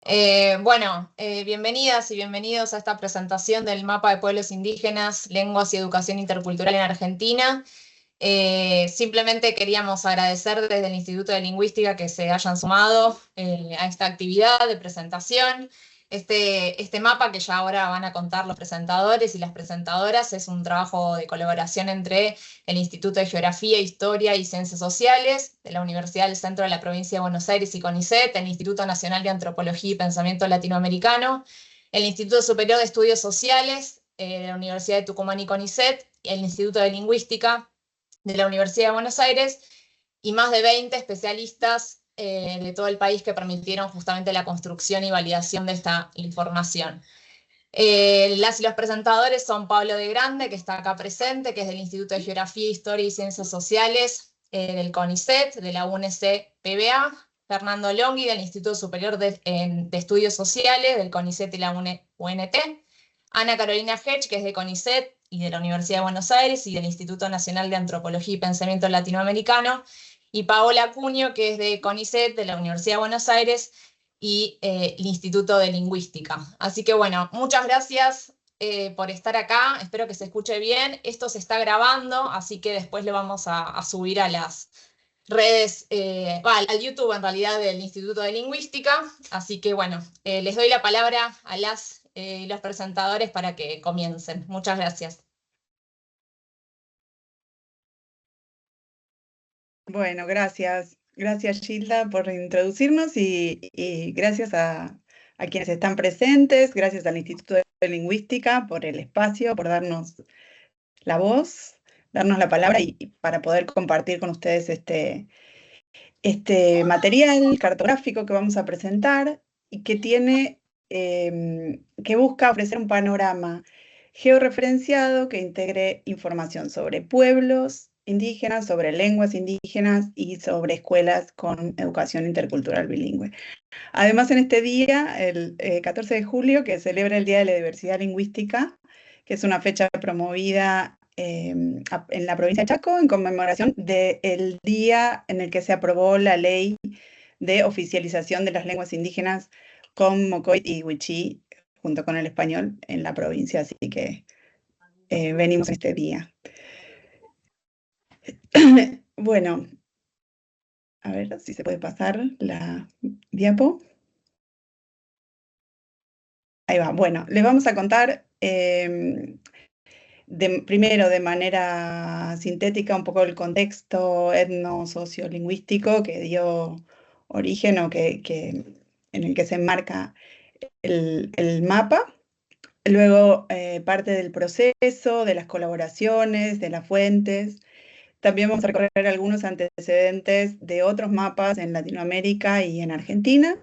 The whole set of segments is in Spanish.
Bienvenidas y bienvenidos a esta presentación del Mapa de Pueblos Indígenas, Lenguas y Educación Intercultural en Argentina. Simplemente queríamos agradecer desde el Instituto de Lingüística que se hayan sumado a esta actividad de presentación. Este mapa que ya ahora van a contar los presentadores y las presentadoras es un trabajo de colaboración entre el Instituto de Geografía, Historia y Ciencias Sociales de la Universidad del Centro de la Provincia de Buenos Aires y CONICET, el Instituto Nacional de Antropología y Pensamiento Latinoamericano, el Instituto Superior de Estudios Sociales de la Universidad de Tucumán y CONICET, el Instituto de Lingüística de la Universidad de Buenos Aires y más de 20 especialistas de todo el país que permitieron justamente la construcción y validación de esta información. Las y los presentadores son Pablo de Grande, que está acá presente, que es del Instituto de Geografía, Historia y Ciencias Sociales del CONICET, de la UNC-PBA, Fernando Longhi, del Instituto Superior de Estudios Sociales, del CONICET y la UNT, Ana Carolina Hedge, que es de CONICET y de la Universidad de Buenos Aires y del Instituto Nacional de Antropología y Pensamiento Latinoamericano, y Paola Cuño, que es de CONICET, de la Universidad de Buenos Aires, y el Instituto de Lingüística. Así que bueno, muchas gracias por estar acá, espero que se escuche bien. Esto se está grabando, así que después lo vamos a subir a las redes, al YouTube en realidad del Instituto de Lingüística. Así que bueno, les doy la palabra a las y los presentadores para que comiencen. Muchas gracias. Bueno, gracias. Gracias, Gilda, por introducirnos y gracias a quienes están presentes, gracias al Instituto de Lingüística por el espacio, por darnos la voz, darnos la palabra y para poder compartir con ustedes este material cartográfico que vamos a presentar y que que busca ofrecer un panorama georreferenciado que integre información sobre pueblos indígenas, sobre lenguas indígenas y sobre escuelas con educación intercultural bilingüe. Además, en este día, el 14 de julio, que celebra el Día de la Diversidad Lingüística, que es una fecha promovida en la provincia de Chaco en conmemoración del día en el que se aprobó la ley de oficialización de las lenguas indígenas con Mocoit y Wichí, junto con el español, en la provincia. Así que venimos este día. Bueno, a ver si se puede pasar la diapo. Ahí va. Bueno, les vamos a contar primero de manera sintética un poco el contexto etno-sociolingüístico que dio origen o en el que se enmarca el mapa. Luego parte del proceso, de las colaboraciones, de las fuentes. También vamos a recorrer algunos antecedentes de otros mapas en Latinoamérica y en Argentina.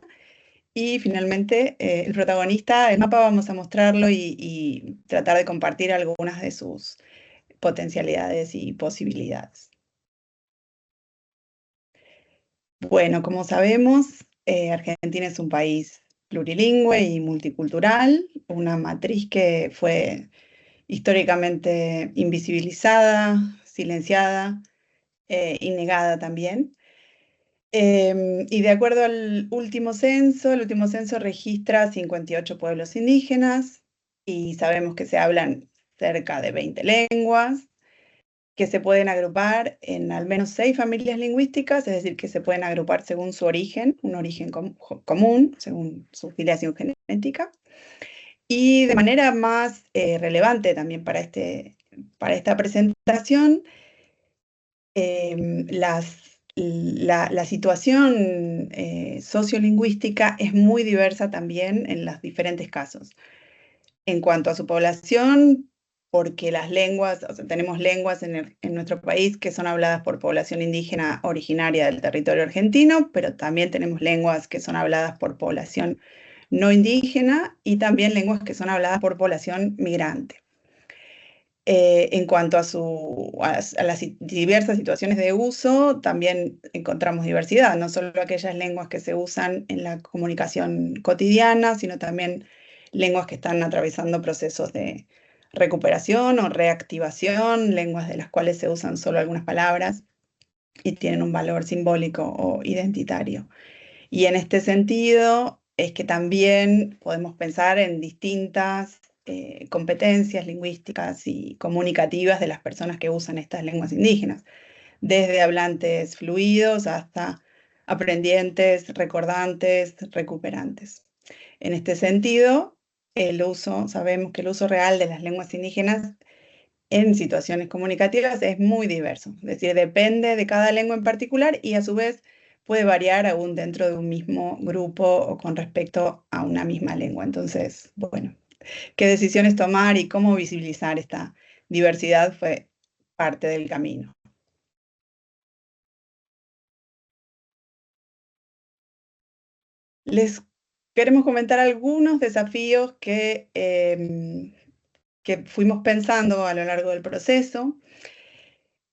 Y finalmente, el protagonista, el mapa, vamos a mostrarlo y tratar de compartir algunas de sus potencialidades y posibilidades. Bueno, como sabemos, Argentina es un país plurilingüe y multicultural, una matriz que fue históricamente invisibilizada, silenciada y negada también. Y de acuerdo al último censo, el último censo registra 58 pueblos indígenas y sabemos que se hablan cerca de 20 lenguas, que se pueden agrupar en al menos 6 familias lingüísticas, es decir, que se pueden agrupar según su origen, un origen común, según su filiación genética. Y de manera más relevante también para esta presentación, la situación sociolingüística es muy diversa también en los diferentes casos. En cuanto a su población, porque las lenguas, o sea, tenemos lenguas en nuestro país que son habladas por población indígena originaria del territorio argentino, pero también tenemos lenguas que son habladas por población no indígena y también lenguas que son habladas por población migrante. En cuanto a las diversas situaciones de uso, también encontramos diversidad, no solo aquellas lenguas que se usan en la comunicación cotidiana, sino también lenguas que están atravesando procesos de recuperación o reactivación, lenguas de las cuales se usan solo algunas palabras y tienen un valor simbólico o identitario. Y en este sentido, es que también podemos pensar en distintas competencias lingüísticas y comunicativas de las personas que usan estas lenguas indígenas, desde hablantes fluidos hasta aprendientes, recordantes, recuperantes. En este sentido, sabemos que el uso real de las lenguas indígenas en situaciones comunicativas es muy diverso, es decir, depende de cada lengua en particular y a su vez puede variar aún dentro de un mismo grupo o con respecto a una misma lengua. Entonces, bueno, qué decisiones tomar y cómo visibilizar esta diversidad fue parte del camino. Les queremos comentar algunos desafíos que fuimos pensando a lo largo del proceso.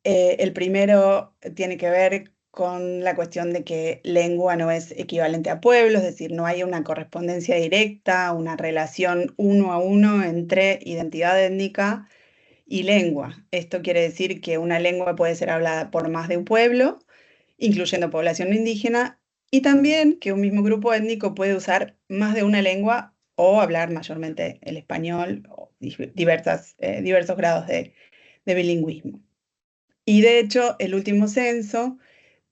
El primero tiene que ver con la cuestión de que lengua no es equivalente a pueblo, es decir, no hay una correspondencia directa, una relación uno a uno entre identidad étnica y lengua. Esto quiere decir que una lengua puede ser hablada por más de un pueblo, incluyendo población indígena, y también que un mismo grupo étnico puede usar más de una lengua o hablar mayormente el español o diversos grados de bilingüismo. Y de hecho, el último censo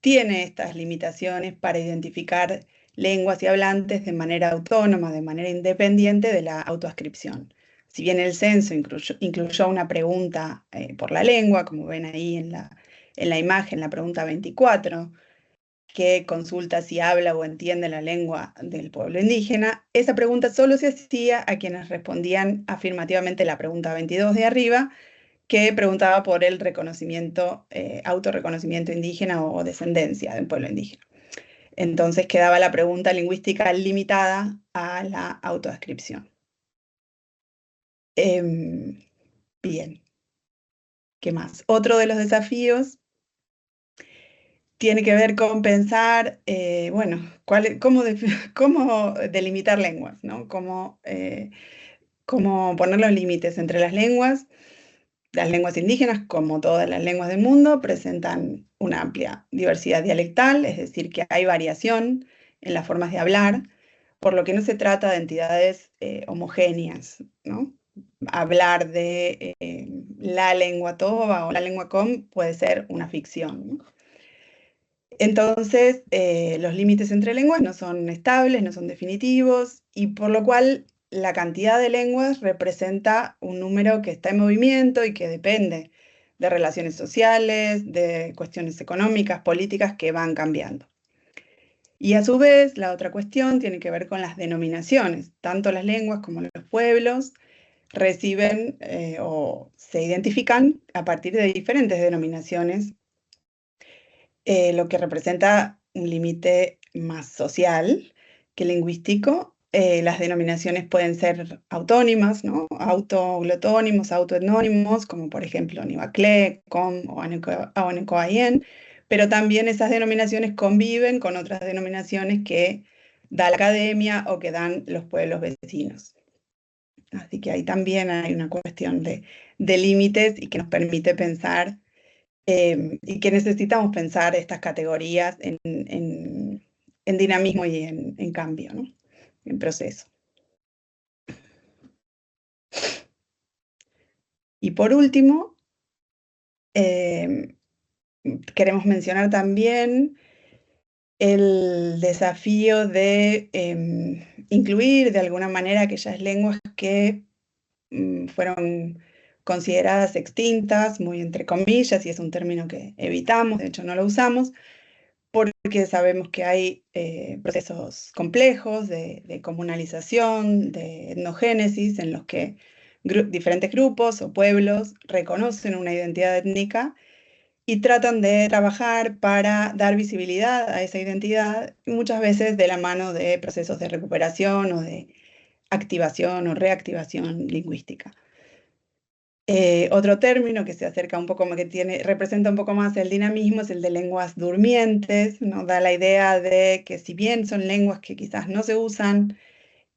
tiene estas limitaciones para identificar lenguas y hablantes de manera autónoma, de manera independiente de la autoascripción. Si bien el censo incluyó una pregunta por la lengua, como ven ahí en la imagen, la pregunta 24, que consulta si habla o entiende la lengua del pueblo indígena, esa pregunta solo se hacía a quienes respondían afirmativamente la pregunta 22 de arriba, que preguntaba por el reconocimiento, autorreconocimiento indígena o descendencia del pueblo indígena. Entonces quedaba la pregunta lingüística limitada a la autodescripción. Bien, ¿qué más? Otro de los desafíos tiene que ver con pensar, bueno, cómo delimitar lenguas, ¿no? Cómo poner los límites entre las lenguas. Las lenguas indígenas, como todas las lenguas del mundo, presentan una amplia diversidad dialectal, es decir, que hay variación en las formas de hablar, por lo que no se trata de entidades homogéneas, ¿no? Hablar de la lengua toba o la lengua com puede ser una ficción, ¿no? Entonces, los límites entre lenguas no son estables, no son definitivos, y por lo cual la cantidad de lenguas representa un número que está en movimiento y que depende de relaciones sociales, de cuestiones económicas, políticas que van cambiando. Y a su vez, la otra cuestión tiene que ver con las denominaciones. Tanto las lenguas como los pueblos reciben o se identifican a partir de diferentes denominaciones, lo que representa un límite más social que lingüístico. Las denominaciones pueden ser autónimas, ¿no? Autoglotónimos, autoetnónimos, como por ejemplo Nivacle, Com o Aonecoayen, pero también esas denominaciones conviven con otras denominaciones que da la academia o que dan los pueblos vecinos. Así que ahí también hay una cuestión de límites y que nos permite pensar y que necesitamos pensar estas categorías en dinamismo y en cambio, ¿no? En proceso. Y por último, queremos mencionar también el desafío de incluir de alguna manera aquellas lenguas que fueron consideradas extintas, muy entre comillas, y es un término que evitamos, de hecho no lo usamos, porque sabemos que hay procesos complejos de comunalización, de etnogénesis, en los que diferentes grupos o pueblos reconocen una identidad étnica y tratan de trabajar para dar visibilidad a esa identidad, muchas veces de la mano de procesos de recuperación o de activación o reactivación lingüística. Otro término que se acerca un poco más, representa un poco más el dinamismo, es el de lenguas durmientes, ¿no? Da la idea de que si bien son lenguas que quizás no se usan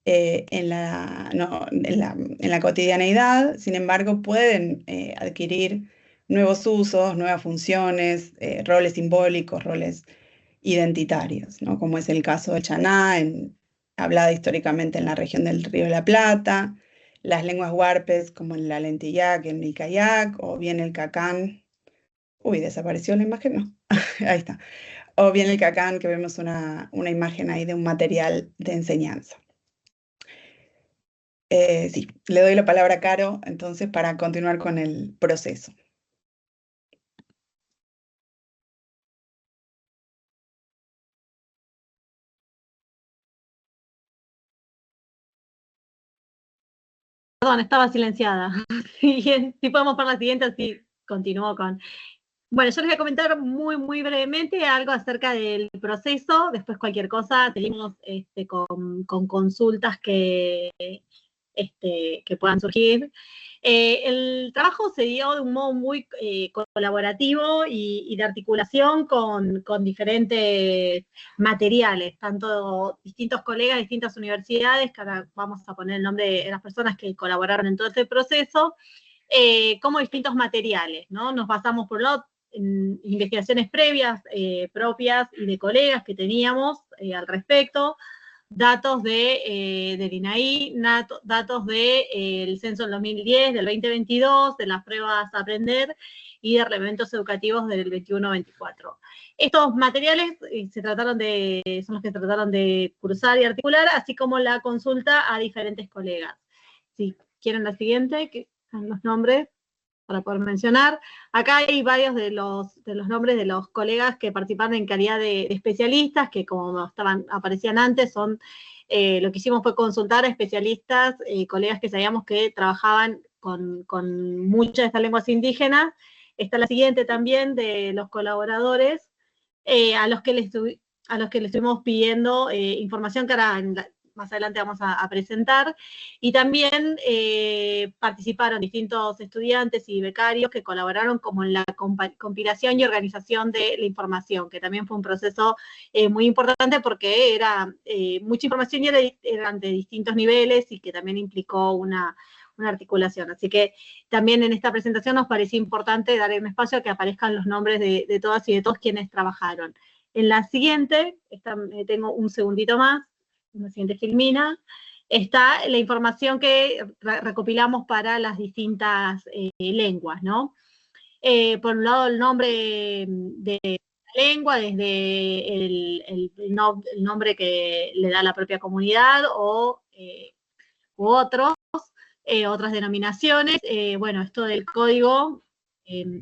en la cotidianeidad, sin embargo pueden adquirir nuevos usos, nuevas funciones, roles simbólicos, roles identitarios, ¿no? Como es el caso del chaná en hablada históricamente en la región del Río de la Plata, las lenguas huarpes como el Alentillac, el Micayac, o bien el Cacán. Uy, desapareció la imagen, no, ahí está. O bien el Cacán, que vemos una imagen ahí de un material de enseñanza. Sí, le doy la palabra a Caro, entonces, para continuar con el proceso. Perdón, estaba silenciada. Si podemos para la siguiente, así continúo con... Bueno, yo les voy a comentar muy brevemente algo acerca del proceso. Después cualquier cosa, seguimos con consultas que puedan surgir. El trabajo se dio de un modo muy colaborativo y de articulación con diferentes materiales, tanto distintos colegas, distintas universidades, que ahora vamos a poner el nombre de las personas que colaboraron en todo este proceso, como distintos materiales, ¿no? Nos basamos por un lado en investigaciones previas, propias y de colegas que teníamos al respecto, datos del INAI, datos del censo del 2010, del 2022, de las pruebas a aprender y de reglamentos educativos del 21-24. Estos materiales son los que trataron de cruzar y articular, así como la consulta a diferentes colegas. Si quieren la siguiente, que están los nombres para poder mencionar. Acá hay varios de los nombres de los colegas que participaron en calidad de especialistas, que como aparecían antes, lo que hicimos fue consultar a especialistas, colegas que sabíamos que trabajaban con muchas de estas lenguas indígenas. Está la siguiente también de los colaboradores, a los que les estuvimos pidiendo información que ahora más adelante vamos a presentar, y también participaron distintos estudiantes y becarios que colaboraron como en la compilación y organización de la información, que también fue un proceso muy importante porque era mucha información y eran de distintos niveles y que también implicó una articulación. Así que también en esta presentación nos pareció importante dar un espacio a que aparezcan los nombres de todas y de todos quienes trabajaron. En la siguiente, tengo un segundito más, en la siguiente filmina, está la información que recopilamos para las distintas lenguas, ¿no? Por un lado, el nombre de la lengua, desde el nombre que le da la propia comunidad u otros, otras denominaciones. Bueno, esto del código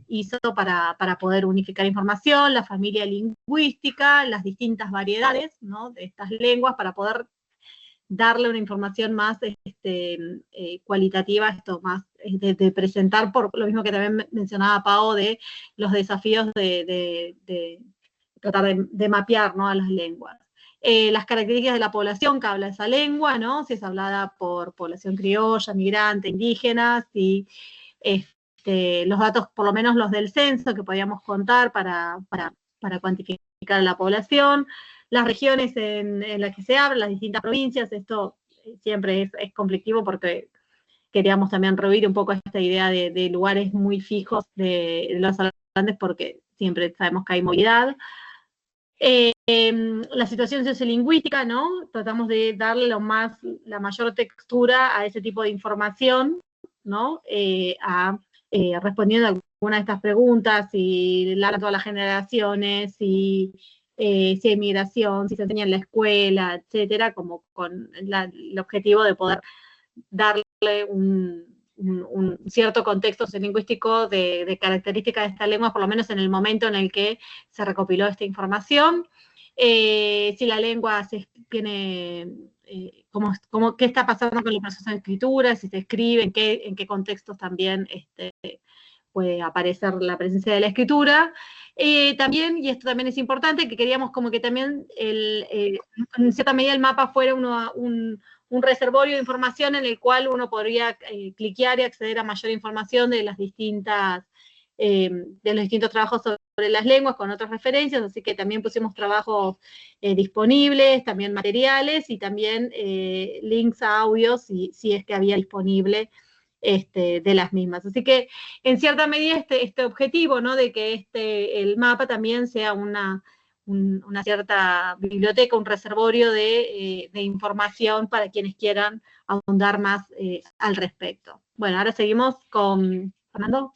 hizo para poder unificar información, la familia lingüística, las distintas variedades, ¿no?, de estas lenguas, para poder darle una información más cualitativa, esto más de presentar, por lo mismo que también mencionaba Pau, de los desafíos de tratar de mapear, ¿no?, a las lenguas. Las características de la población que habla esa lengua, ¿no?, si es hablada por población criolla, migrante, indígenas, y los datos, por lo menos los del censo, que podíamos contar para cuantificar a la población, las regiones en las que se habla, las distintas provincias. Esto siempre es conflictivo porque queríamos también rehuir un poco esta idea de lugares muy fijos de los hablantes, porque siempre sabemos que hay movilidad. La situación sociolingüística, ¿no? Tratamos de darle la mayor textura a ese tipo de información, ¿no? Respondiendo a algunas de estas preguntas, si la todas las generaciones, si hay migración, si se enseña en la escuela, etcétera, como con el objetivo de poder darle un cierto contexto sociolingüístico de características de esta lengua, por lo menos en el momento en el que se recopiló esta información. Si la lengua tiene, qué está pasando con el proceso de escritura, si se escribe, en qué contextos también puede aparecer la presencia de la escritura. También, y esto también es importante, que queríamos como que también en cierta medida el mapa fuera un reservorio de información en el cual uno podría cliquear y acceder a mayor información de los distintos trabajos sobre las lenguas con otras referencias, así que también pusimos trabajos disponibles, también materiales, y también links a audios si es que había disponible de las mismas. Así que en cierta medida este objetivo, ¿no?, de que el mapa también sea una una cierta biblioteca, un reservorio de información para quienes quieran ahondar más al respecto. Bueno, ahora seguimos con Fernando.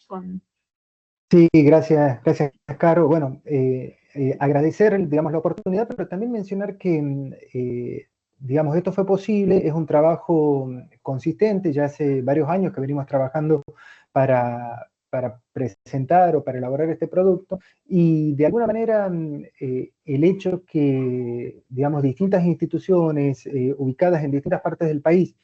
Sí, gracias, gracias, Caro. Bueno, agradecer, digamos, la oportunidad, pero también mencionar que, digamos, esto fue posible, es un trabajo consistente, ya hace varios años que venimos trabajando para presentar o para elaborar este producto, y de alguna manera el hecho que, digamos, distintas instituciones ubicadas en distintas partes del país,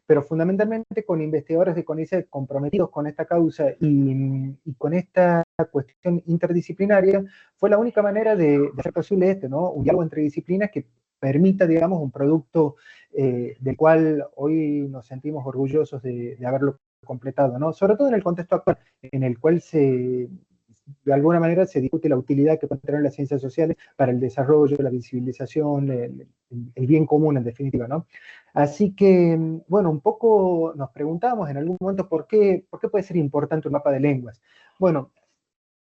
pero fundamentalmente con investigadores de CONICET comprometidos con esta causa y con esta cuestión interdisciplinaria, fue la única manera de hacer posible ¿no? Un diálogo entre disciplinas que permita, digamos, un producto del cual hoy nos sentimos orgullosos de haberlo completado, ¿no? Sobre todo en el contexto actual, en el cual de alguna manera se discute la utilidad que pueden tener las ciencias sociales para el desarrollo, la visibilización, el bien común en definitiva, ¿no? Así que, bueno, un poco nos preguntamos en algún momento por qué puede ser importante un mapa de lenguas. Bueno,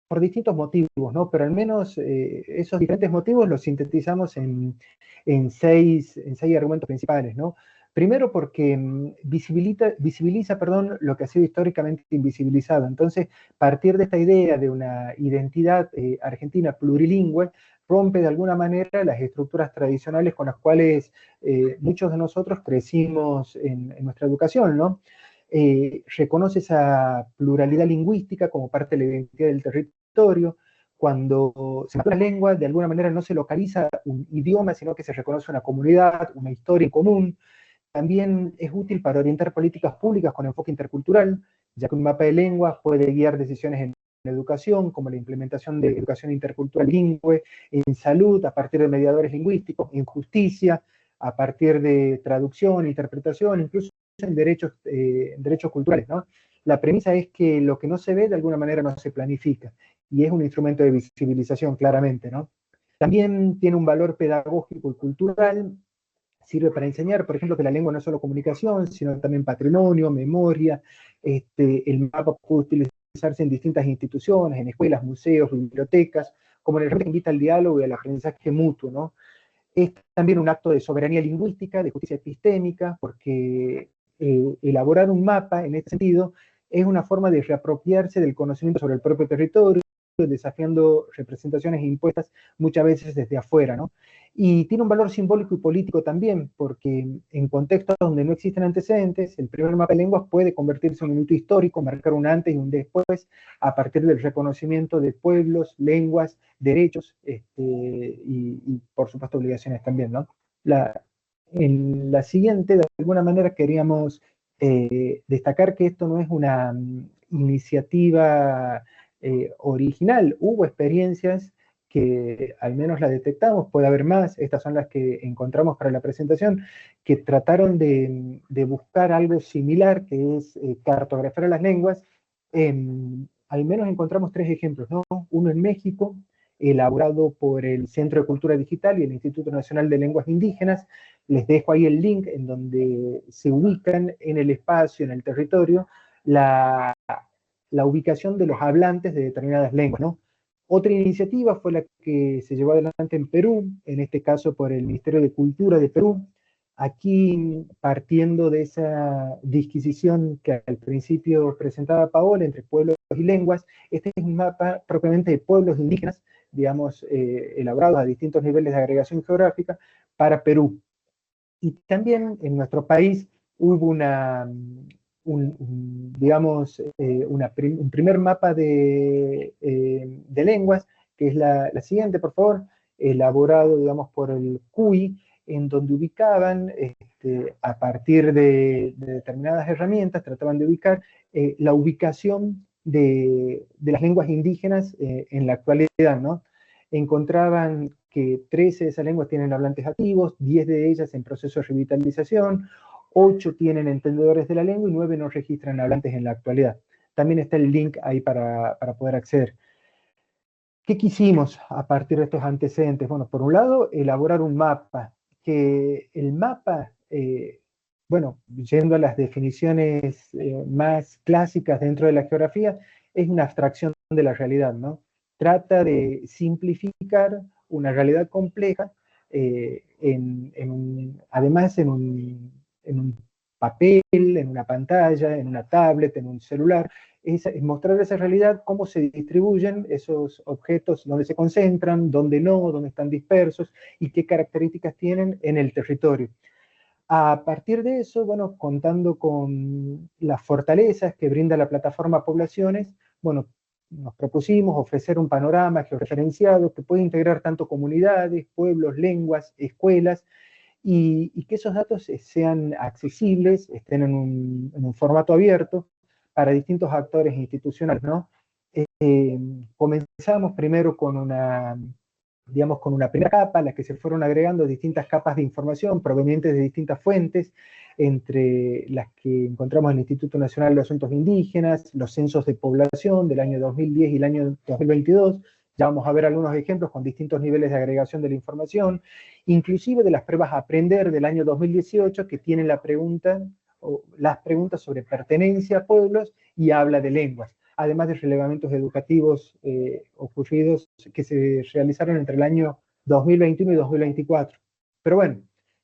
por distintos motivos, ¿no? Pero al menos esos diferentes motivos los sintetizamos en seis argumentos principales, ¿no? Primero porque visibiliza, lo que ha sido históricamente invisibilizado. Entonces, partir de esta idea de una identidad argentina plurilingüe rompe de alguna manera las estructuras tradicionales con las cuales muchos de nosotros crecimos en nuestra educación, ¿no? Reconoce esa pluralidad lingüística como parte de la identidad del territorio. Cuando se mapea la lengua, de alguna manera no se localiza un idioma, sino que se reconoce una comunidad, una historia en común. También es útil para orientar políticas públicas con enfoque intercultural, ya que un mapa de lenguas puede guiar decisiones en educación, como la implementación de educación intercultural bilingüe, en salud, a partir de mediadores lingüísticos, en justicia, a partir de traducción, interpretación, incluso en derechos culturales, ¿no? La premisa es que lo que no se ve, de alguna manera no se planifica, y es un instrumento de visibilización, claramente, ¿no? También tiene un valor pedagógico y cultural, sirve para enseñar, por ejemplo, que la lengua no es solo comunicación, sino también patrimonio, memoria. El mapa puede utilizarse en distintas instituciones, en escuelas, museos, bibliotecas, como en el que invita al diálogo y al aprendizaje mutuo, ¿no? Es también un acto de soberanía lingüística, de justicia epistémica, porque elaborar un mapa, en este sentido, es una forma de reapropiarse del conocimiento sobre el propio territorio, desafiando representaciones impuestas muchas veces desde afuera, ¿no? Y tiene un valor simbólico y político también, porque en contextos donde no existen antecedentes, el primer mapa de lenguas puede convertirse en un hito histórico, marcar un antes y un después, a partir del reconocimiento de pueblos, lenguas, derechos, y por supuesto obligaciones también, ¿no? En la siguiente, de alguna manera, queríamos destacar que esto no es una iniciativa original. Hubo experiencias que al menos la detectamos, puede haber más, estas son las que encontramos para la presentación, que trataron de buscar algo similar, que es cartografiar las lenguas. Al menos encontramos 3 ejemplos, ¿no? Uno en México, elaborado por el Centro de Cultura Digital y el Instituto Nacional de Lenguas Indígenas. Les dejo ahí el link en donde se ubican en el espacio, en el territorio, la ubicación de los hablantes de determinadas lenguas, ¿no? Otra iniciativa fue la que se llevó adelante en Perú, en este caso por el Ministerio de Cultura de Perú. Aquí, partiendo de esa disquisición que al principio presentaba Paola entre pueblos y lenguas, este es un mapa propiamente de pueblos indígenas, digamos, elaborados a distintos niveles de agregación geográfica para Perú. Y también en nuestro país hubo un primer mapa de lenguas, que es la siguiente, por favor, elaborado, digamos, por el CUI, en donde ubicaban, a partir de determinadas herramientas, trataban de ubicar la ubicación de las lenguas indígenas en la actualidad, ¿no? Encontraban que 13 de esas lenguas tienen hablantes activos, 10 de ellas en proceso de revitalización, 8 tienen entendedores de la lengua y 9 no registran hablantes en la actualidad. También está el link ahí para poder acceder. ¿Qué quisimos a partir de estos antecedentes? Bueno, por un lado, elaborar un mapa, que el mapa, bueno, yendo a las definiciones más clásicas dentro de la geografía, es una abstracción de la realidad, ¿no? Trata de simplificar una realidad compleja, además en un papel, en una pantalla, en una tablet, en un celular, es mostrar esa realidad, cómo se distribuyen esos objetos, dónde se concentran, dónde no, dónde están dispersos y qué características tienen en el territorio. A partir de eso, bueno, contando con las fortalezas que brinda la plataforma Poblaciones, bueno, nos propusimos ofrecer un panorama georreferenciado que puede integrar tanto comunidades, pueblos, lenguas, escuelas, y que esos datos sean accesibles, estén en un formato abierto para distintos actores institucionales, ¿no? Comenzamos primero con una primera capa, a la que se fueron agregando distintas capas de información provenientes de distintas fuentes, entre las que encontramos el Instituto Nacional de Asuntos Indígenas, los censos de población del año 2010 y el año 2022, ya vamos a ver algunos ejemplos con distintos niveles de agregación de la información, inclusive de las pruebas a aprender del año 2018, que tienen la pregunta, o las preguntas sobre pertenencia a pueblos y habla de lenguas, además de relevamientos educativos ocurridos que se realizaron entre el año 2021 y 2024. Pero bueno,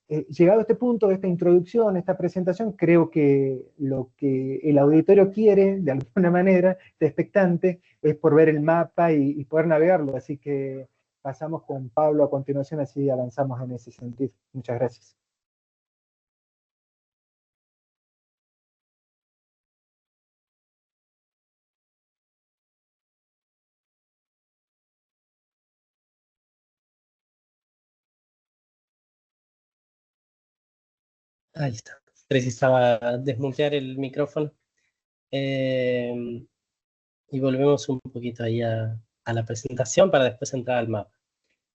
llegado a este punto, esta introducción, esta presentación, creo que lo que el auditorio quiere, de alguna manera, está expectante, es por ver el mapa y poder navegarlo, así que pasamos con Pablo a continuación, así avanzamos en ese sentido. Muchas gracias. Ahí está. Precisaba desmutear el micrófono. Y volvemos un poquito ahí a la presentación para después entrar al mapa.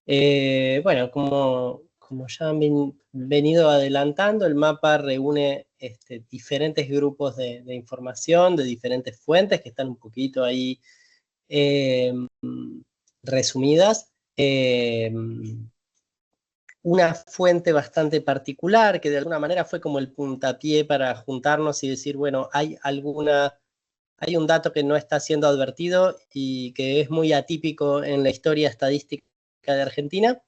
Bueno, como ya han venido adelantando, el mapa reúne diferentes grupos de información, de diferentes fuentes que están un poquito ahí resumidas. Una fuente bastante particular que de alguna manera fue como el puntapié para juntarnos y decir, bueno, hay un dato que no está siendo advertido y que es muy atípico en la historia estadística de Argentina,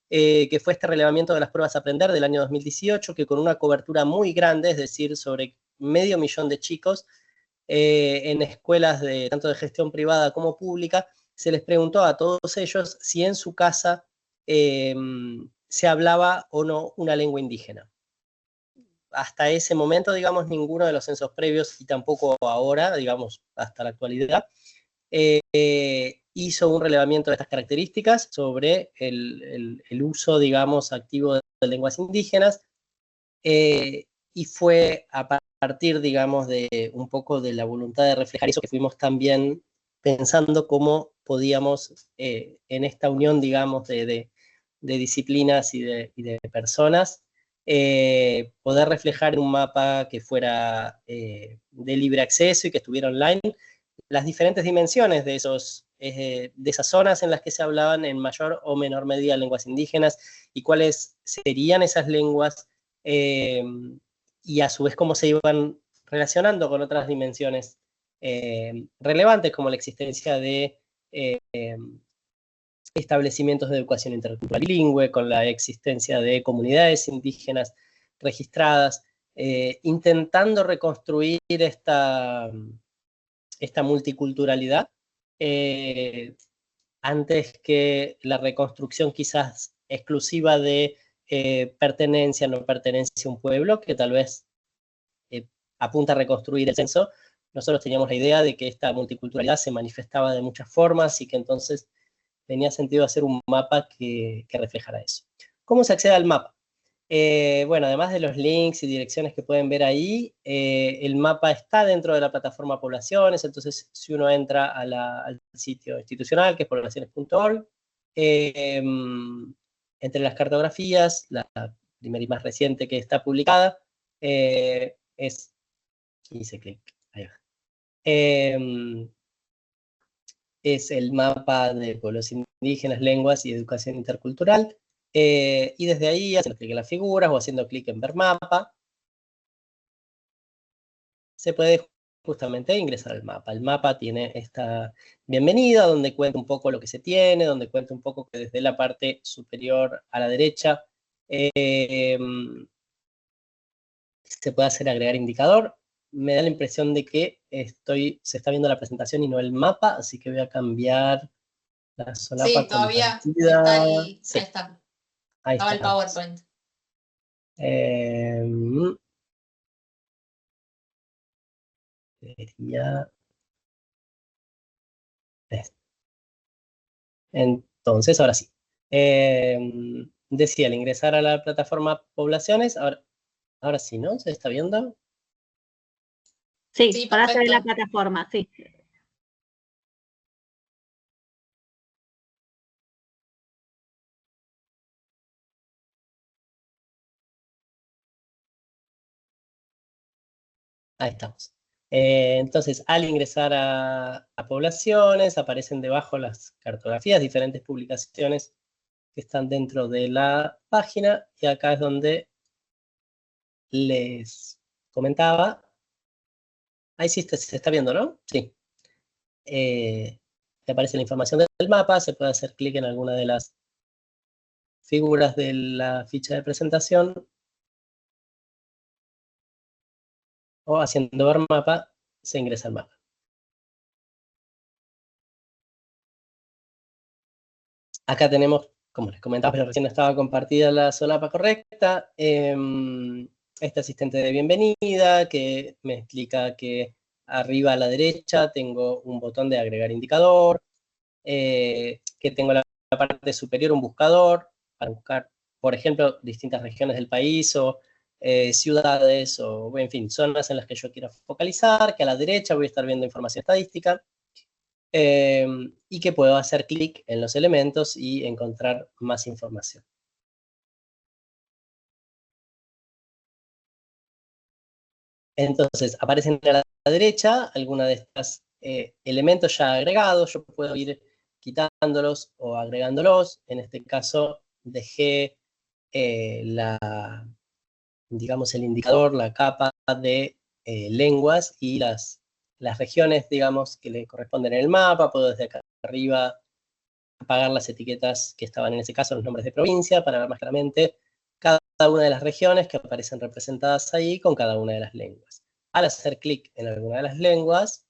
que fue este relevamiento de las pruebas a aprender del año 2018, que con una cobertura muy grande, es decir, sobre 500.000 de chicos, en escuelas tanto de gestión privada como pública, se les preguntó a todos ellos si en su casa se hablaba o no una lengua indígena. Hasta ese momento, digamos, ninguno de los censos previos, y tampoco ahora, digamos, hasta la actualidad, hizo un relevamiento de estas características sobre el uso, digamos, activo de lenguas indígenas, y fue a partir, digamos, de un poco de la voluntad de reflejar eso que fuimos también pensando cómo podíamos, en esta unión, digamos, de disciplinas y de personas, poder reflejar en un mapa que fuera de libre acceso y que estuviera online, las diferentes dimensiones de esas zonas en las que se hablaban en mayor o menor medida lenguas indígenas y cuáles serían esas lenguas, y a su vez cómo se iban relacionando con otras dimensiones relevantes, como la existencia de establecimientos de educación intercultural bilingüe, con la existencia de comunidades indígenas registradas, intentando reconstruir esta multiculturalidad, antes que la reconstrucción quizás exclusiva de pertenencia, no pertenencia a un pueblo, que tal vez apunta a reconstruir el censo. Nosotros teníamos la idea de que esta multiculturalidad se manifestaba de muchas formas y que entonces tenía sentido hacer un mapa que reflejara eso. ¿Cómo se accede al mapa? Bueno, además de los links y direcciones que pueden ver ahí, el mapa está dentro de la plataforma Poblaciones, entonces si uno entra al sitio institucional, que es poblaciones.org, entre las cartografías, la primera y más reciente que está publicada, hice clic, ahí va. Es el mapa de pueblos indígenas, lenguas y educación intercultural, y desde ahí, haciendo clic en las figuras o haciendo clic en ver mapa, se puede justamente ingresar al mapa. El mapa tiene esta bienvenida donde cuenta un poco lo que se tiene, donde cuenta un poco que desde la parte superior a la derecha se puede hacer agregar indicador. Me da la impresión de que se está viendo la presentación y no el mapa, así que voy a cambiar la solapa. Sí, todavía compartida. está ahí, Sí. ahí está. Ahí Estaba el está. PowerPoint. Sería esto. Entonces, ahora sí. Decía, al ingresar a la plataforma poblaciones, ahora sí, ¿no? ¿Se está viendo? Sí, Sí, para hacer la perfecto. plataforma, sí. Ahí estamos. Entonces, al ingresar a poblaciones, aparecen debajo las cartografías, diferentes publicaciones que están dentro de la página, y acá es donde les comentaba. Ahí sí se está viendo, ¿no? Sí. Aparece la información del mapa, se puede hacer clic en alguna de las figuras de la ficha de presentación, o haciendo ver mapa, se ingresa al mapa. Acá tenemos, como les comentaba, pero recién estaba compartida la solapa correcta, este asistente de bienvenida que me explica que arriba a la derecha tengo un botón de agregar indicador, que tengo en la parte superior un buscador para buscar, por ejemplo, distintas regiones del país o ciudades o, en fin, zonas en las que yo quiera focalizar, que a la derecha voy a estar viendo información estadística, y que puedo hacer clic en los elementos y encontrar más información. Entonces, aparecen a la derecha algunos de estos elementos ya agregados. Yo puedo ir quitándolos o agregándolos. En este caso, dejé digamos, el indicador, la capa de lenguas y las regiones, digamos, que le corresponden en el mapa. Puedo desde acá arriba apagar las etiquetas que estaban en ese caso, los nombres de provincia, para ver más claramente cada una de las regiones que aparecen representadas ahí con cada una de las lenguas. Al hacer clic en alguna de las lenguas,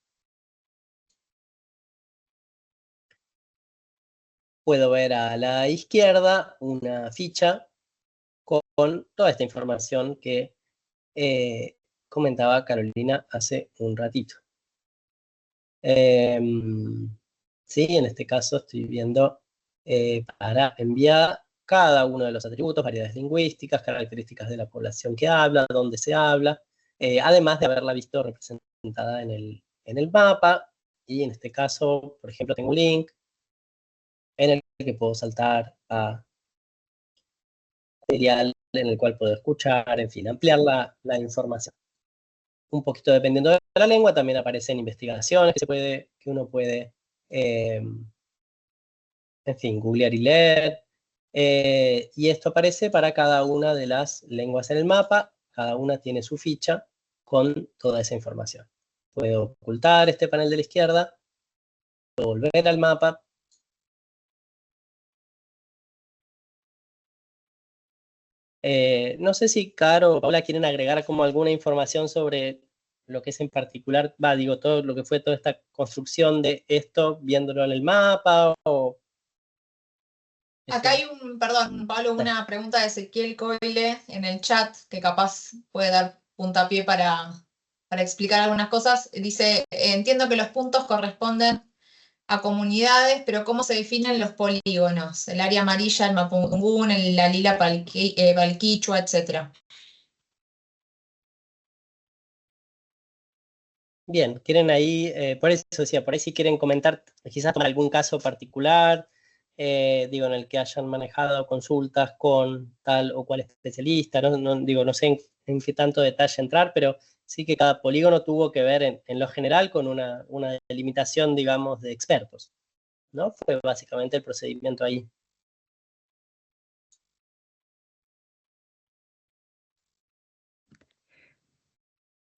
puedo ver a la izquierda una ficha con toda esta información que comentaba Carolina hace un ratito. Sí, en este caso estoy viendo para enviar cada uno de los atributos, variedades lingüísticas, características de la población que habla, dónde se habla, además de haberla visto representada en el mapa. Y en este caso, por ejemplo, tengo un link en el que puedo saltar a material en el cual puedo escuchar, en fin, ampliar la información. Un poquito dependiendo de la lengua, también aparecen investigaciones que uno puede, en fin, googlear y leer. Y esto aparece para cada una de las lenguas en el mapa. Cada una tiene su ficha con toda esa información. Puedo ocultar este panel de la izquierda, puedo volver al mapa. No sé si Caro o Paula quieren agregar como alguna información sobre lo que es en particular, digo, todo lo que fue toda esta construcción de esto, viéndolo en el mapa, o... Acá hay perdón, Pablo, una pregunta de Ezequiel Coyle en el chat que capaz puede dar puntapié para explicar algunas cosas. Dice, entiendo que los puntos corresponden a comunidades, pero ¿cómo se definen los polígonos? El área amarilla, el mapungún, la lila para el quichua, etc. Bien, quieren ahí, por eso decía, por ahí si quieren comentar, quizás algún caso particular, digo, en el que hayan manejado consultas con tal o cual especialista, digo, no sé en qué tanto detalle entrar, pero sí que cada polígono tuvo que ver en lo general con una delimitación, digamos, de expertos, ¿no? Fue básicamente el procedimiento ahí.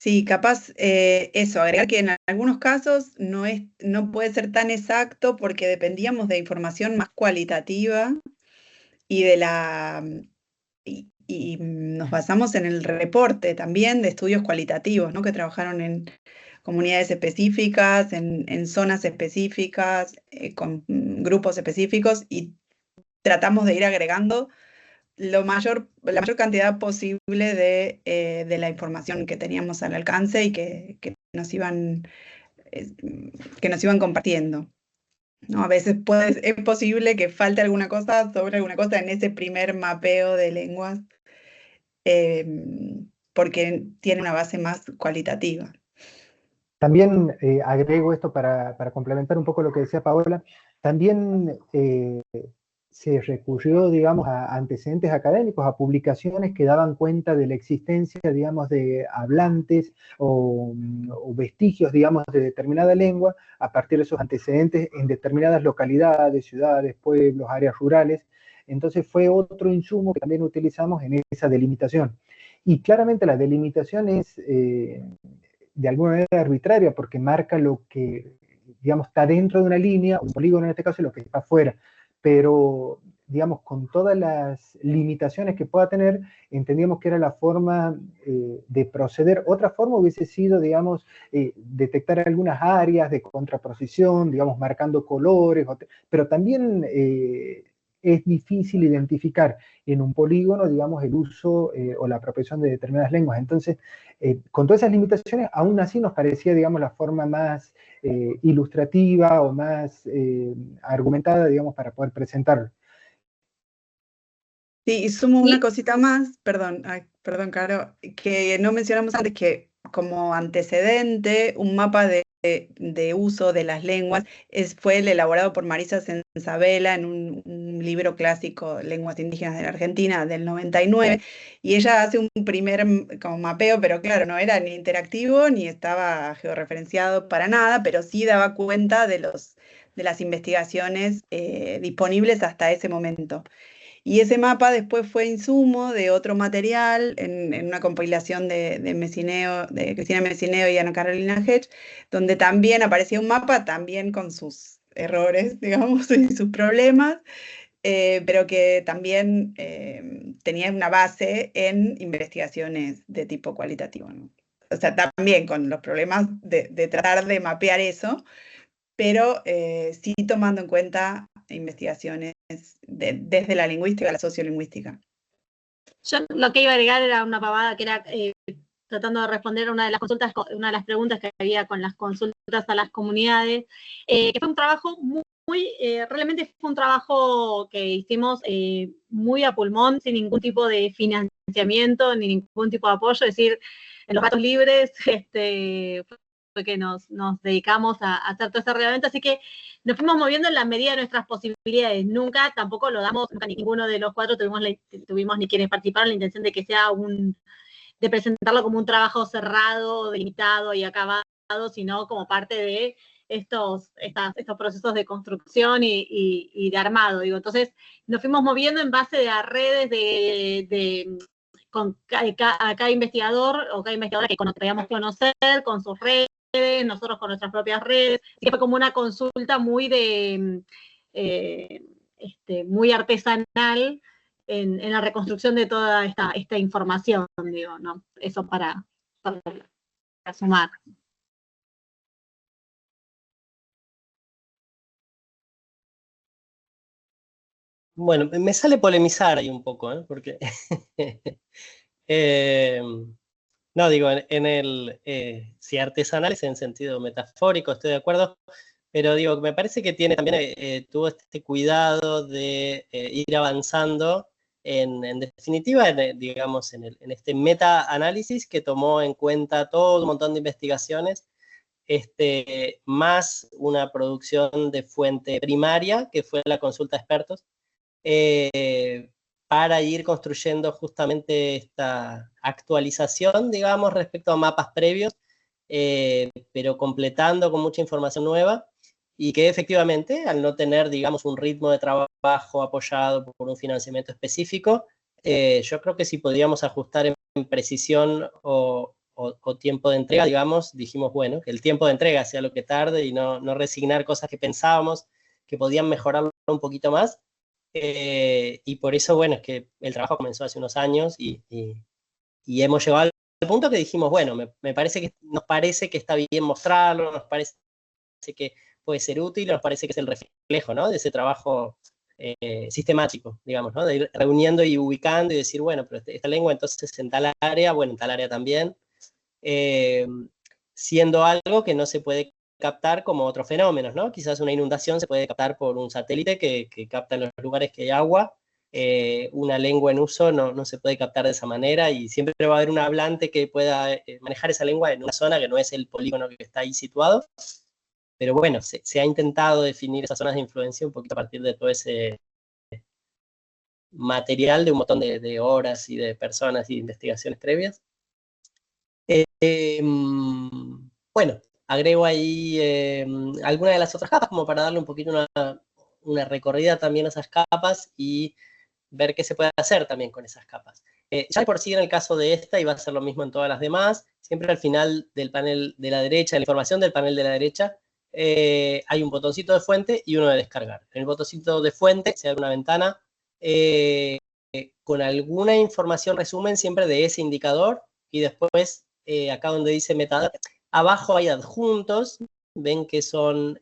Sí, capaz eso, agregar que en algunos casos no puede ser tan exacto porque dependíamos de información más cualitativa y y nos basamos en el reporte también de estudios cualitativos, ¿no? Que trabajaron en comunidades específicas, en zonas específicas, con grupos específicos, y tratamos de ir agregando la mayor cantidad posible de la información que teníamos al alcance y que nos iban compartiendo, ¿no? A veces es posible que falte alguna cosa sobre alguna cosa en ese primer mapeo de lenguas, porque tiene una base más cualitativa. También agrego esto para complementar un poco lo que decía Paola, también se recurrió, digamos, a antecedentes académicos, a publicaciones que daban cuenta de la existencia, digamos, de hablantes o vestigios, digamos, de determinada lengua, a partir de esos antecedentes en determinadas localidades, ciudades, pueblos, áreas rurales. Entonces fue otro insumo que también utilizamos en esa delimitación. Y claramente la delimitación es de alguna manera arbitraria, porque marca lo que, digamos, está dentro de una línea, un polígono en este caso, y lo que está afuera. Pero, digamos, con todas las limitaciones que pueda tener, entendíamos que era la forma de proceder. Otra forma hubiese sido, digamos, detectar algunas áreas de contraposición, digamos, marcando colores, pero también es difícil identificar en un polígono, digamos, el uso o la apropiación de determinadas lenguas. Entonces, con todas esas limitaciones, aún así nos parecía, digamos, la forma más ilustrativa o más argumentada, digamos, para poder presentarlo. Sí, y sumo una cosita más, perdón, Caro, que no mencionamos antes, que como antecedente, un mapa de uso de las lenguas fue el elaborado por Marisa Sensabela en un libro clásico, Lenguas Indígenas de la Argentina, del 99, y ella hace un primer como mapeo, pero claro, no era ni interactivo ni estaba georreferenciado para nada, pero sí daba cuenta de las investigaciones disponibles hasta ese momento. Y ese mapa después fue insumo de otro material en una compilación de Cristina Messineo y Ana Carolina Hedge, donde también aparecía un mapa, también con sus errores, digamos, y sus problemas, pero que también tenía una base en investigaciones de tipo cualitativo, ¿no? O sea, también con los problemas de tratar de mapear eso, pero sí tomando en cuenta investigaciones desde la lingüística a la sociolingüística. Yo lo que iba a agregar era una pavada que era tratando de responder una de las preguntas que había con las consultas a las comunidades, que fue un trabajo realmente fue un trabajo que hicimos muy a pulmón, sin ningún tipo de financiamiento, ni ningún tipo de apoyo, es decir, en los ratos libres, fue que nos dedicamos a hacer todo ese reglamento, así que nos fuimos moviendo en la medida de nuestras posibilidades. Nunca tampoco lo damos, nunca ninguno de los cuatro tuvimos ni quienes participaron la intención de que sea de presentarlo como un trabajo cerrado, delimitado y acabado, sino como parte de estos procesos de construcción y de armado. Digo. Entonces nos fuimos moviendo en base a redes con cada investigador o cada investigadora que queríamos conocer, con sus redes, nosotros con nuestras propias redes, y fue como una consulta muy muy artesanal en la reconstrucción de toda esta información, digo, ¿no? Eso para sumar. Bueno, me sale polemizar ahí un poco, ¿eh? Porque no, digo, si artesanal es en sentido metafórico, estoy de acuerdo, pero digo, me parece que también tuvo este cuidado de ir avanzando en definitiva, digamos, en este meta-análisis que tomó en cuenta todo un montón de investigaciones, más una producción de fuente primaria, que fue la consulta de expertos, para ir construyendo justamente esta actualización, digamos, respecto a mapas previos, pero completando con mucha información nueva, y que efectivamente, al no tener, digamos, un ritmo de trabajo apoyado por un financiamiento específico, yo creo que si podríamos ajustar en precisión o o tiempo de entrega, digamos, dijimos, bueno, que el tiempo de entrega sea lo que tarde y no resignar cosas que pensábamos que podían mejorarlo un poquito más. Y por eso, bueno, es que el trabajo comenzó hace unos años y hemos llegado al punto que dijimos, bueno, nos parece que está bien mostrarlo, nos parece que puede ser útil, nos parece que es el reflejo, ¿no?, de ese trabajo sistemático, digamos, ¿no?, de ir reuniendo y ubicando y decir, bueno, pero esta lengua entonces en tal área, bueno, en tal área también, siendo algo que no se puede captar como otros fenómenos, ¿no? Quizás una inundación se puede captar por un satélite que capta en los lugares que hay agua. Una lengua en uso no se puede captar de esa manera y siempre va a haber un hablante que pueda manejar esa lengua en una zona que no es el polígono que está ahí situado. Pero bueno, se ha intentado definir esas zonas de influencia un poquito a partir de todo ese material de un montón de horas y de personas y de investigaciones previas. Bueno, agrego ahí algunas de las otras capas como para darle un poquito una recorrida también a esas capas y ver qué se puede hacer también con esas capas. Ya de por sí en el caso de esta, y va a ser lo mismo en todas las demás, siempre al final del panel de la derecha, la información del panel de la derecha, hay un botoncito de fuente y uno de descargar. En el botoncito de fuente se abre una ventana con alguna información resumen siempre de ese indicador y después acá donde dice metadata, abajo hay adjuntos, ven que son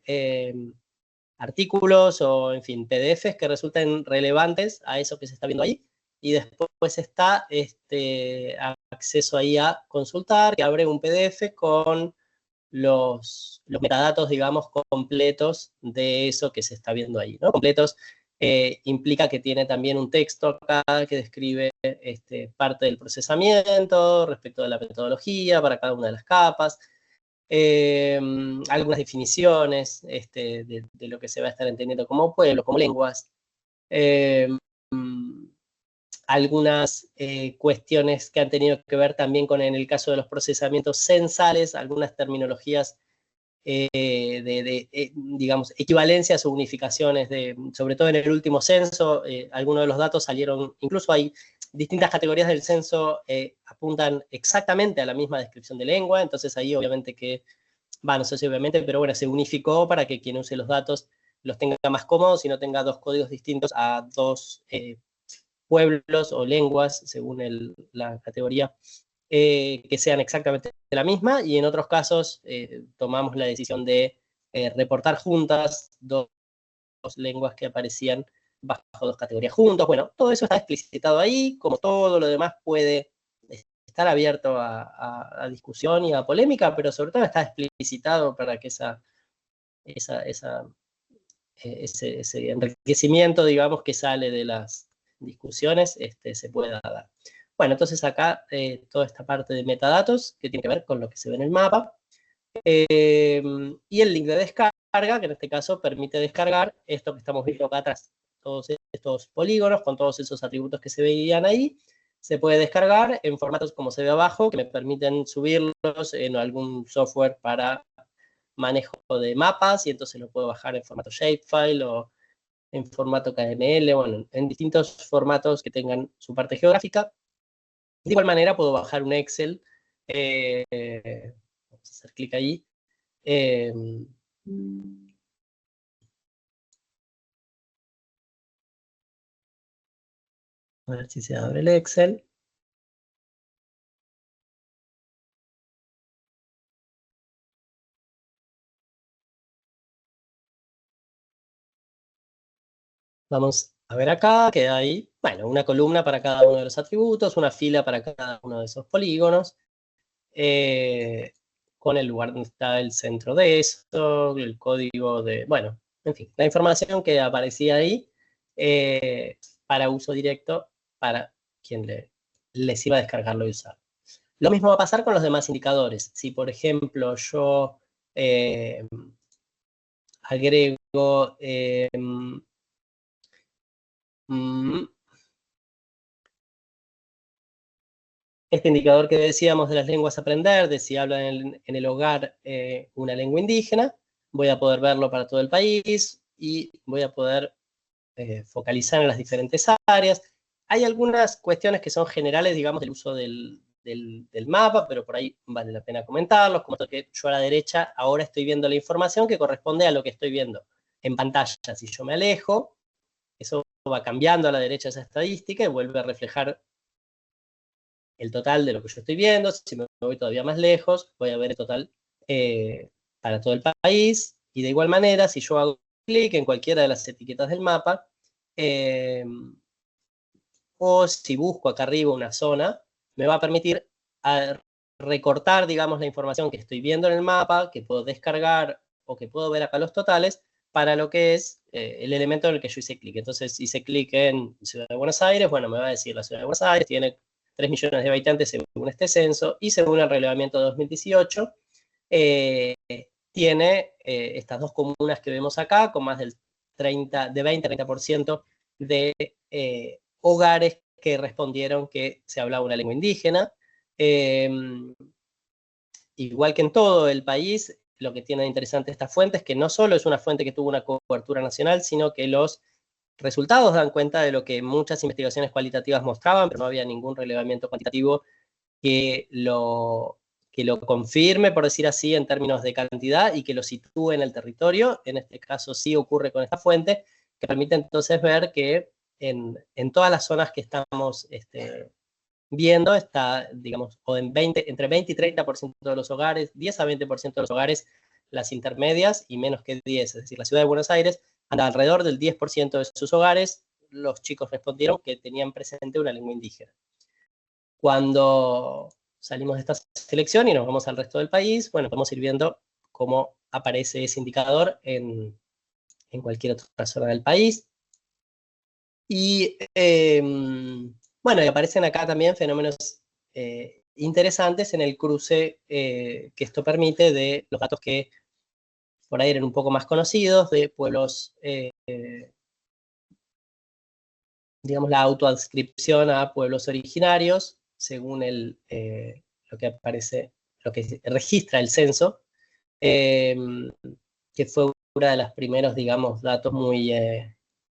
artículos o, en fin, PDFs que resulten relevantes a eso que se está viendo ahí. Y después está acceso ahí a consultar, que abre un PDF con los metadatos, digamos, completos de eso que se está viendo ahí, ¿no? Completos implica que tiene también un texto acá que describe parte del procesamiento respecto de la metodología para cada una de las capas, algunas definiciones de lo que se va a estar entendiendo como pueblo, como lenguas, algunas cuestiones que han tenido que ver también con, en el caso de los procesamientos censales, algunas terminologías digamos, equivalencias o unificaciones, sobre todo en el último censo, algunos de los datos salieron, incluso hay distintas categorías del censo apuntan exactamente a la misma descripción de lengua, entonces ahí obviamente que, no sé si obviamente, pero bueno, se unificó para que quien use los datos los tenga más cómodos y no tenga dos códigos distintos a dos pueblos o lenguas, según la categoría, que sean exactamente la misma, y en otros casos tomamos la decisión de reportar juntas dos lenguas que aparecían bajo dos categorías juntos. Bueno, todo eso está explicitado ahí, como todo lo demás puede estar abierto a discusión y a polémica, pero sobre todo está explicitado para que ese enriquecimiento, digamos, que sale de las discusiones se pueda dar. Bueno, entonces acá toda esta parte de metadatos que tiene que ver con lo que se ve en el mapa, y el link de descarga, que en este caso permite descargar esto que estamos viendo acá atrás, todos estos polígonos con todos esos atributos que se veían ahí. Se puede descargar en formatos como se ve abajo, que me permiten subirlos en algún software para manejo de mapas, y entonces lo puedo bajar en formato shapefile o en formato KML, bueno, en distintos formatos que tengan su parte geográfica. De igual manera puedo bajar un Excel, vamos a hacer clic ahí, a ver si se abre el Excel. Vamos a ver acá que hay, bueno, una columna para cada uno de los atributos, una fila para cada uno de esos polígonos, con el lugar donde está el centro de eso, el código de, bueno, en fin, la información que aparecía ahí para uso directo para quien les iba a descargarlo y usar. Lo mismo va a pasar con los demás indicadores. Si, por ejemplo, yo agrego este indicador que decíamos de las lenguas a aprender, de si hablan en el hogar una lengua indígena, voy a poder verlo para todo el país y voy a poder focalizar en las diferentes áreas. Hay algunas cuestiones que son generales, digamos, del uso del del mapa, pero por ahí vale la pena comentarlos, como que yo a la derecha ahora estoy viendo la información que corresponde a lo que estoy viendo en pantalla. Si yo me alejo, eso va cambiando a la derecha esa estadística y vuelve a reflejar el total de lo que yo estoy viendo. Si me voy todavía más lejos, voy a ver el total para todo el país, y de igual manera, si yo hago clic en cualquiera de las etiquetas del mapa, o si busco acá arriba una zona, me va a permitir recortar, digamos, la información que estoy viendo en el mapa, que puedo descargar o que puedo ver acá los totales, para lo que es el elemento en el que yo hice clic. Entonces hice clic en Ciudad de Buenos Aires, bueno, me va a decir la Ciudad de Buenos Aires tiene 3 millones de habitantes según este censo, y según el relevamiento de 2018, tiene estas dos comunas que vemos acá, con más del 20-30% de hogares que respondieron que se hablaba una lengua indígena. Igual que en todo el país, lo que tiene de interesante esta fuente es que no solo es una fuente que tuvo una cobertura nacional, sino que los resultados dan cuenta de lo que muchas investigaciones cualitativas mostraban, pero no había ningún relevamiento cuantitativo que lo confirme, por decir así, en términos de cantidad, y que lo sitúe en el territorio. En este caso sí ocurre con esta fuente, que permite entonces ver que en todas las zonas que estamos viendo está, digamos, o entre 20 y 30% de los hogares, 10 a 20% de los hogares, las intermedias, y menos que 10, es decir, la Ciudad de Buenos Aires anda alrededor del 10% de sus hogares, los chicos respondieron que tenían presente una lengua indígena. Cuando salimos de esta selección y nos vamos al resto del país, bueno, podemos ir viendo cómo aparece ese indicador en cualquier otra zona del país. Y bueno, y aparecen acá también fenómenos interesantes en el cruce que esto permite de los datos que por ahí eran un poco más conocidos, de pueblos, digamos, la autoadscripción a pueblos originarios, según lo que aparece, lo que registra el censo, que fue uno de los primeros, digamos, datos muy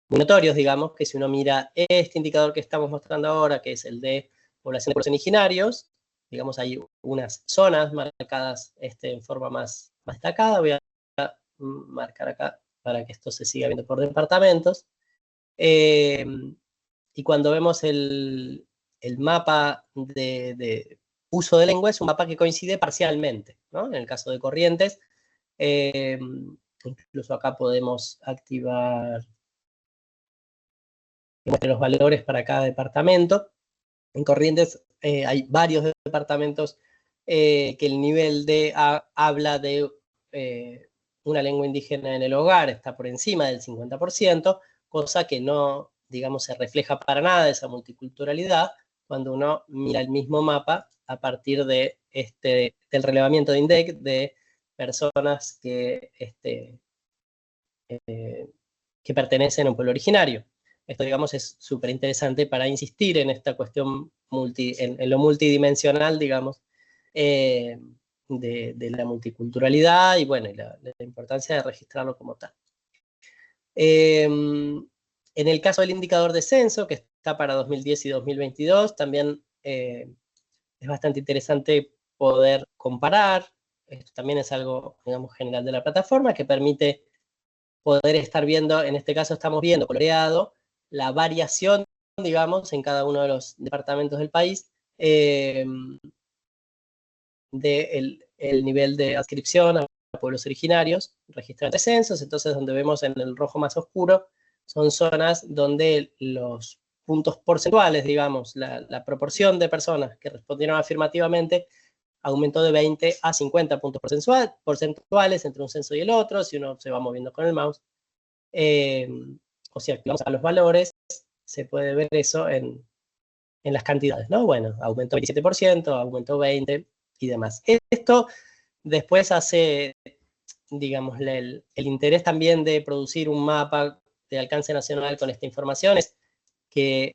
notorios, digamos, que si uno mira este indicador que estamos mostrando ahora, que es el de población de pueblos originarios, digamos, hay unas zonas marcadas en forma más destacada. Voy a marcar acá para que esto se siga viendo por departamentos. Y cuando vemos el mapa de uso de lengua, es un mapa que coincide parcialmente, ¿no? En el caso de Corrientes, incluso acá podemos activar los valores para cada departamento. En Corrientes hay varios departamentos que el nivel de habla de una lengua indígena en el hogar está por encima del 50%, cosa que no, digamos, se refleja para nada de esa multiculturalidad cuando uno mira el mismo mapa a partir de del relevamiento de INDEC de personas que pertenecen a un pueblo originario. Esto, digamos, es súper interesante para insistir en esta cuestión en lo multidimensional, digamos, de la multiculturalidad y, bueno, y la importancia de registrarlo como tal. En el caso del indicador de censo, que está para 2010 y 2022, también es bastante interesante poder comparar. Esto también es algo, digamos, general de la plataforma, que permite poder estar viendo, en este caso estamos viendo coloreado, la variación, digamos, en cada uno de los departamentos del país, del nivel de adscripción a pueblos originarios registrados de censos. Entonces, donde vemos en el rojo más oscuro, son zonas donde los puntos porcentuales, digamos, la proporción de personas que respondieron afirmativamente aumentó de 20 a 50 puntos porcentuales entre un censo y el otro, si uno se va moviendo con el mouse. O si activamos a los valores, se puede ver eso en las cantidades, ¿no? Bueno, aumentó 27%, aumentó 20% y demás. Esto después hace, digamos, el interés también de producir un mapa de alcance nacional con esta información es que,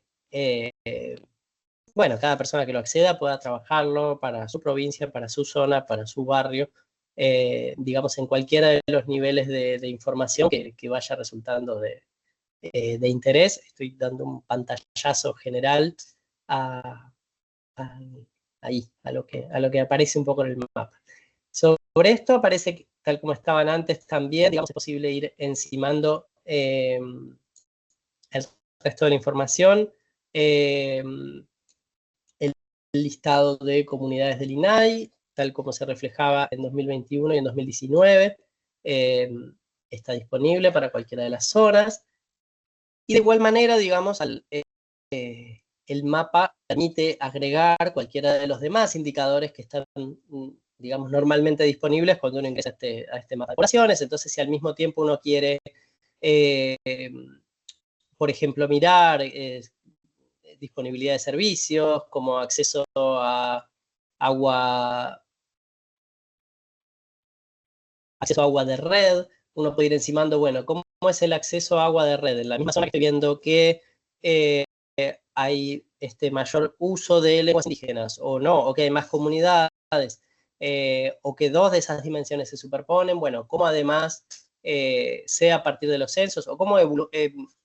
bueno, cada persona que lo acceda pueda trabajarlo para su provincia, para su zona, para su barrio, digamos, en cualquiera de los niveles de información que vaya resultando de interés. Estoy dando un pantallazo general al ahí, a lo que aparece un poco en el mapa. Sobre esto aparece que, tal como estaban antes también, digamos, es posible ir encimando el resto de la información, el listado de comunidades del INAI, tal como se reflejaba en 2021 y en 2019, está disponible para cualquiera de las zonas, y de igual manera, digamos, el mapa permite agregar cualquiera de los demás indicadores que están, digamos, normalmente disponibles cuando uno ingresa a este mapa de poblaciones. Entonces, si al mismo tiempo uno quiere, por ejemplo, mirar disponibilidad de servicios, como acceso a agua de red, uno puede ir encimando, bueno, ¿cómo es el acceso a agua de red? En la misma zona que estoy viendo que hay mayor uso de lenguas indígenas, o no, o que hay más comunidades, o que dos de esas dimensiones se superponen, bueno, cómo además, sea a partir de los censos, o cómo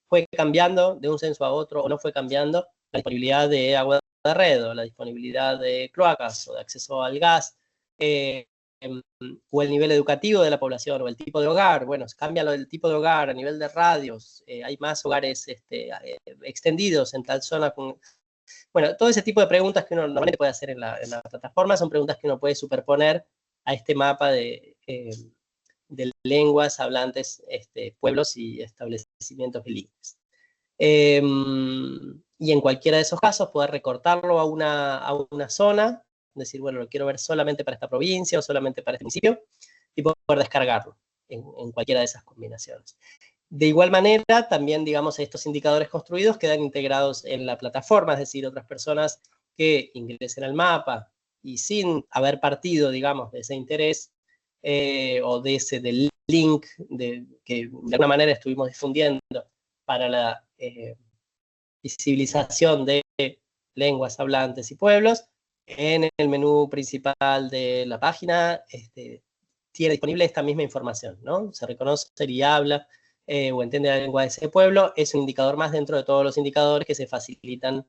fue cambiando de un censo a otro, o no fue cambiando la disponibilidad de agua de red, o la disponibilidad de cloacas, o de acceso al gas, o el nivel educativo de la población, o el tipo de hogar. Bueno, cambia el tipo de hogar a nivel de radios, hay más hogares extendidos en tal zona. Bueno, todo ese tipo de preguntas que uno normalmente puede hacer en la plataforma son preguntas que uno puede superponer a este mapa de lenguas, hablantes, pueblos y establecimientos bilingües. Y en cualquiera de esos casos poder recortarlo a una zona, decir, bueno, lo quiero ver solamente para esta provincia o solamente para este municipio, y poder descargarlo en cualquiera de esas combinaciones. De igual manera, también, digamos, estos indicadores construidos quedan integrados en la plataforma, es decir, otras personas que ingresen al mapa y sin haber partido, digamos, de ese interés o del link que de alguna manera estuvimos difundiendo para la visibilización de lenguas, hablantes y pueblos, en el menú principal de la página tiene disponible esta misma información, ¿no? Se reconoce y habla o entiende la lengua de ese pueblo, es un indicador más dentro de todos los indicadores que se facilitan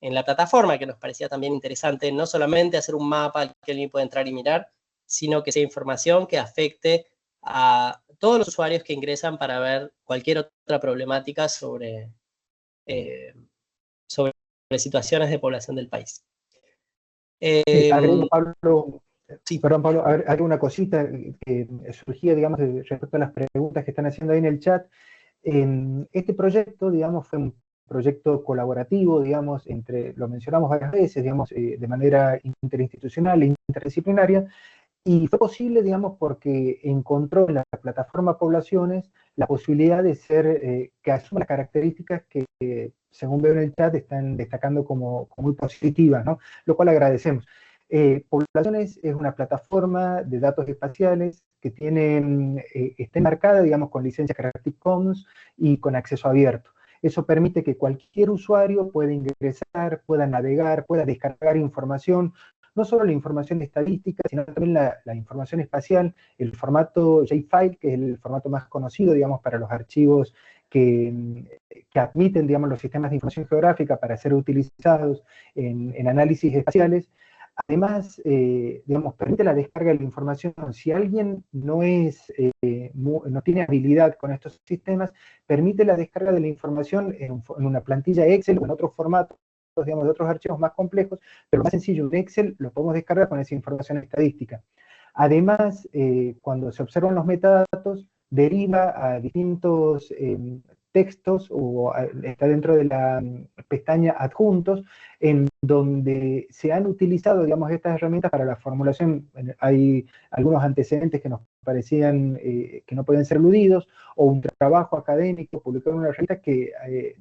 en la plataforma, que nos parecía también interesante, no solamente hacer un mapa al que alguien puede entrar y mirar, sino que sea información que afecte a todos los usuarios que ingresan para ver cualquier otra problemática sobre situaciones de población del país. Agrego, Pablo, Sí. Perdón, Pablo, agrego una cosita que surgía, digamos, respecto a las preguntas que están haciendo ahí en el chat. Este proyecto, digamos, fue un proyecto colaborativo, digamos, lo mencionamos varias veces, digamos, de manera interinstitucional e interdisciplinaria, y fue posible, digamos, porque encontró en la plataforma Poblaciones la posibilidad de ser, que asuma las características que, según veo en el chat, están destacando como muy positivas, ¿no? Lo cual agradecemos. Poblaciones es una plataforma de datos espaciales que está enmarcada, digamos, con licencia Creative Commons y con acceso abierto. Eso permite que cualquier usuario pueda ingresar, pueda navegar, pueda descargar información, no solo la información estadística, sino también la información espacial, el formato JFile, que es el formato más conocido, digamos, para los archivos que admiten, digamos, los sistemas de información geográfica para ser utilizados en análisis espaciales. Además, digamos, permite la descarga de la información. Si alguien no tiene habilidad con estos sistemas, permite la descarga de la información en una plantilla Excel o en otros formatos, digamos, de otros archivos más complejos, pero más sencillo, un Excel lo podemos descargar con esa información estadística. Además, cuando se observan los metadatos, deriva a distintos textos, o está dentro de la pestaña adjuntos, en donde se han utilizado, digamos, estas herramientas para la formulación. Hay algunos antecedentes que nos parecían que no podían ser eludidos, o un trabajo académico publicado en una revista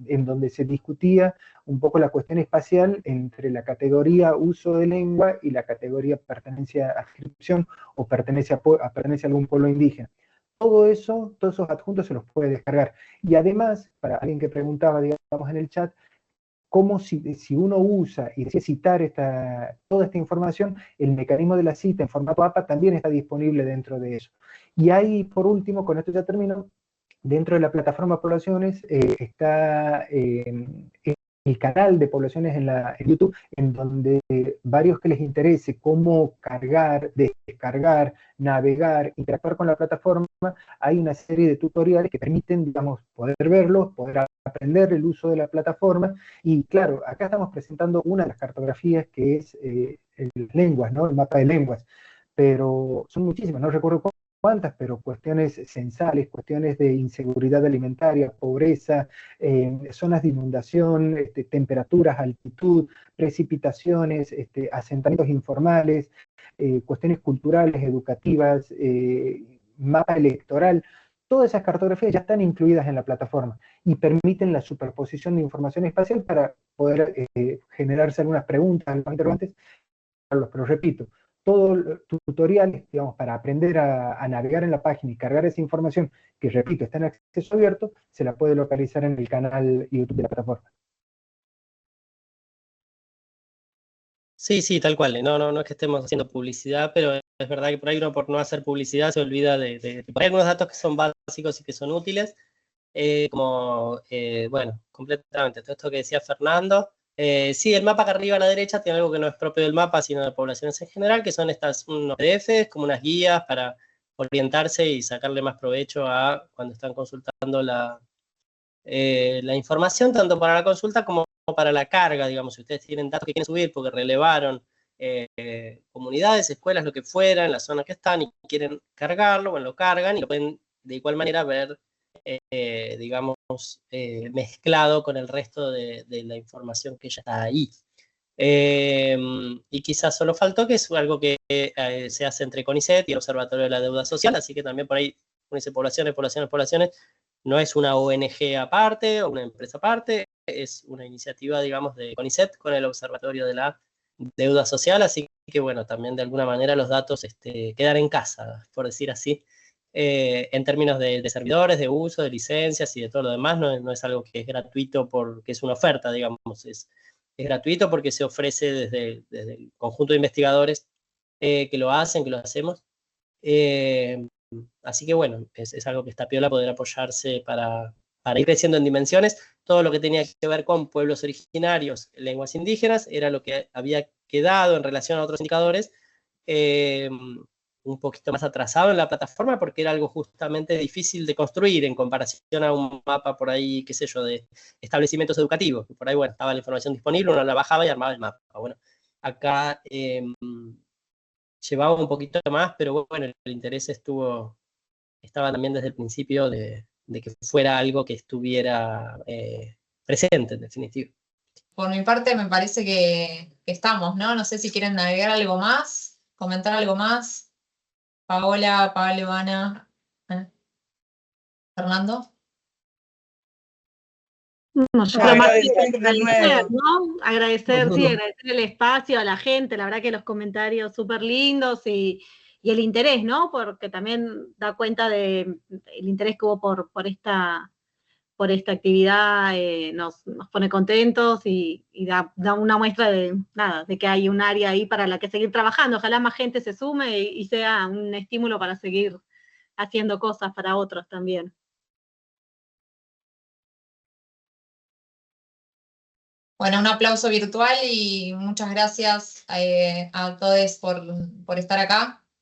en donde se discutía un poco la cuestión espacial entre la categoría uso de lengua y la categoría pertenencia a adscripción o pertenencia a algún pueblo indígena. Todo eso, todos esos adjuntos se los puede descargar. Y además, para alguien que preguntaba, digamos, en el chat, cómo si uno usa y decide citar toda esta información, el mecanismo de la cita en formato APA también está disponible dentro de eso. Y ahí, por último, con esto ya termino, dentro de la plataforma Poblaciones está el canal de poblaciones en YouTube, en donde varios que les interese cómo cargar, descargar, navegar, interactuar con la plataforma, hay una serie de tutoriales que permiten, digamos, poder verlos, poder aprender el uso de la plataforma. Y claro, acá estamos presentando una de las cartografías que es lenguas, ¿no? El mapa de lenguas. Pero son muchísimas, no recuerdo cuántas, pero cuestiones censales, cuestiones de inseguridad alimentaria, pobreza, zonas de inundación, temperaturas, altitud, precipitaciones, asentamientos informales, cuestiones culturales, educativas, mapa electoral. Todas esas cartografías ya están incluidas en la plataforma y permiten la superposición de información espacial para poder generarse algunas preguntas, algunos interrogantes, pero repito, todos los tutoriales, digamos, para aprender a navegar en la página y cargar esa información, que repito, está en acceso abierto, se la puede localizar en el canal YouTube de la plataforma. Sí, sí, tal cual. No es que estemos haciendo publicidad, pero es verdad que por ahí uno por no hacer publicidad se olvida de hay algunos datos que son básicos y que son útiles, bueno, completamente, todo esto que decía Fernando. Sí, el mapa acá arriba a la derecha tiene algo que no es propio del mapa, sino de poblaciones en general, que son unos PDFs, como unas guías para orientarse y sacarle más provecho a cuando están consultando la información, tanto para la consulta como para la carga, digamos, si ustedes tienen datos que quieren subir porque relevaron comunidades, escuelas, lo que fuera, en la zona que están y quieren cargarlo, bueno, lo cargan y lo pueden de igual manera ver, digamos, mezclado con el resto de la información que ya está ahí. Y quizás solo faltó, que es algo que se hace entre CONICET y el Observatorio de la Deuda Social, así que también por ahí dice poblaciones, no es una ONG aparte o una empresa aparte, es una iniciativa, digamos, de CONICET con el Observatorio de la Deuda Social, así que bueno, también de alguna manera los datos quedan en casa, por decir así, en términos de servidores, de uso, de licencias y de todo lo demás. No es algo que es gratuito porque es una oferta, digamos, es gratuito porque se ofrece desde el conjunto de investigadores que lo hacen, que lo hacemos. Así que bueno, es algo que está piola poder apoyarse para ir creciendo en dimensiones. Todo lo que tenía que ver con pueblos originarios, lenguas indígenas, era lo que había quedado en relación a otros indicadores, un poquito más atrasado en la plataforma porque era algo justamente difícil de construir en comparación a un mapa por ahí, qué sé yo, de establecimientos educativos. Por ahí, bueno, estaba la información disponible, uno la bajaba y armaba el mapa. Bueno, acá llevaba un poquito más, pero bueno, el interés estaba también desde el principio de que fuera algo que estuviera presente, en definitiva. Por mi parte me parece que estamos, ¿no? No sé si quieren navegar algo más, comentar algo más. Paola, Pablo, Ana, Fernando. No, yo creo más que agradecer, ¿no? Agradecer el espacio a la gente, la verdad que los comentarios súper lindos y el interés, ¿no? Porque también da cuenta del interés que hubo por esta actividad, nos pone contentos y da una muestra de que hay un área ahí para la que seguir trabajando. Ojalá más gente se sume y sea un estímulo para seguir haciendo cosas para otros también. Bueno, un aplauso virtual y muchas gracias a todos por estar acá.